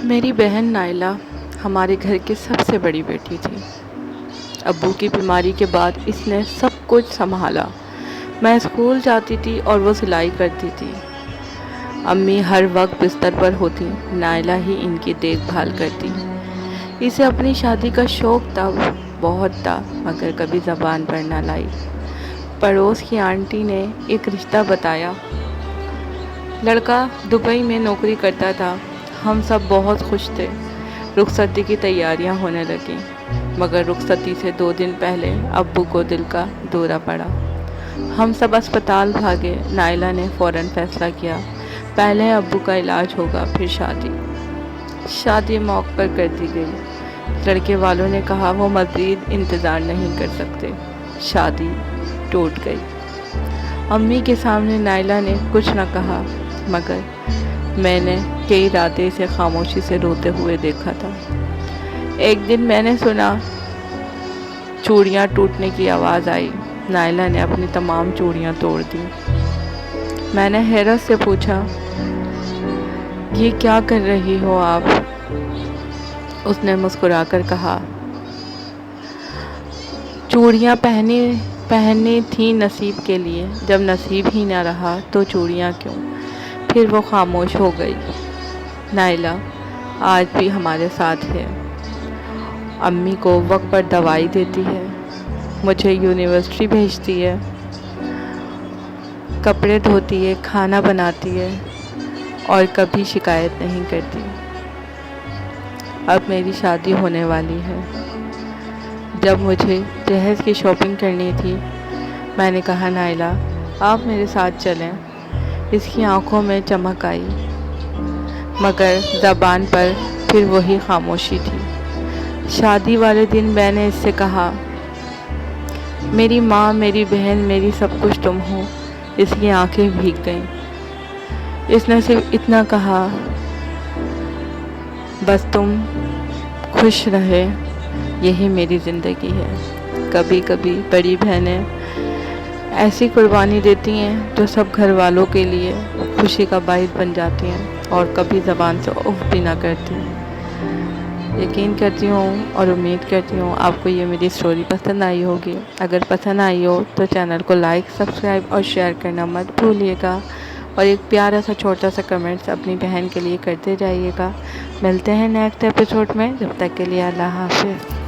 میری بہن نائلہ ہمارے گھر کی سب سے بڑی بیٹی تھی۔ ابو کی بیماری کے بعد اس نے سب کچھ سنبھالا۔ میں اسکول جاتی تھی اور وہ سلائی کرتی تھی۔ امی ہر وقت بستر پر ہوتی، نائلہ ہی ان کی دیکھ بھال کرتی۔ اسے اپنی شادی کا شوق تھا، بہت تھا، مگر کبھی زبان پر نہ لائی۔ پڑوس کی آنٹی نے ایک رشتہ بتایا۔ لڑکا دبئی میں نوکری کرتا تھا۔ ہم سب بہت خوش تھے۔ رخصتی کی تیاریاں ہونے لگیں، مگر رخصتی سے 2 دن پہلے ابو کو دل کا دورہ پڑا۔ ہم سب اسپتال بھاگے۔ نائلہ نے فوراً فیصلہ کیا، پہلے ابو کا علاج ہوگا، پھر شادی۔ شادی موقع پر کر دی گئی۔ لڑکے والوں نے کہا وہ مزید انتظار نہیں کر سکتے۔ شادی ٹوٹ گئی۔ امی کے سامنے نائلہ نے کچھ نہ کہا، مگر میں نے کئی راتیں اسے خاموشی سے روتے ہوئے دیکھا تھا۔ ایک دن میں نے سنا چوڑیاں ٹوٹنے کی آواز آئی۔ نائلہ نے اپنی تمام چوڑیاں توڑ دیں۔ میں نے حیرت سے پوچھا، یہ کیا کر رہی ہو آپ؟ اس نے مسکرا کر کہا، چوڑیاں پہننی تھیں نصیب کے لیے، جب نصیب ہی نہ رہا تو چوڑیاں کیوں؟ پھر وہ خاموش ہو گئی۔ نائلہ آج بھی ہمارے ساتھ ہے۔ امی کو وقت پر دوائی دیتی ہے، مجھے یونیورسٹی بھیجتی ہے، کپڑے دھوتی ہے، کھانا بناتی ہے، اور کبھی شکایت نہیں کرتی۔ اب میری شادی ہونے والی ہے۔ جب مجھے جہیز کی شاپنگ کرنی تھی، میں نے کہا، نائلہ آپ میرے ساتھ چلیں۔ اس کی آنکھوں میں چمک آئی، مگر زبان پر پھر وہی خاموشی تھی۔ شادی والے دن میں نے اس سے کہا، میری ماں، میری بہن، میری سب کچھ تم ہو۔ اس کی آنکھیں بھیگ گئیں۔ اس نے صرف اتنا کہا، بس تم خوش رہے، یہی میری زندگی ہے۔ کبھی کبھی بڑی بہنیں ایسی قربانی دیتی ہیں جو سب گھر والوں کے لیے خوشی کا باعث بن جاتی ہیں، اور کبھی زبان سے اف بھی نہ کرتی۔ یقین کرتی ہوں اور امید کرتی ہوں آپ کو یہ میری سٹوری پسند آئی ہوگی۔ اگر پسند آئی ہو تو چینل کو لائک، سبسکرائب اور شیئر کرنا مت بھولیے گا، اور ایک پیارا سا چھوٹا سا کمنٹس اپنی بہن کے لیے کرتے جائیے گا۔ ملتے ہیں نیکسٹ ایپیسوڈ میں، جب تک کے لیے اللہ حافظ۔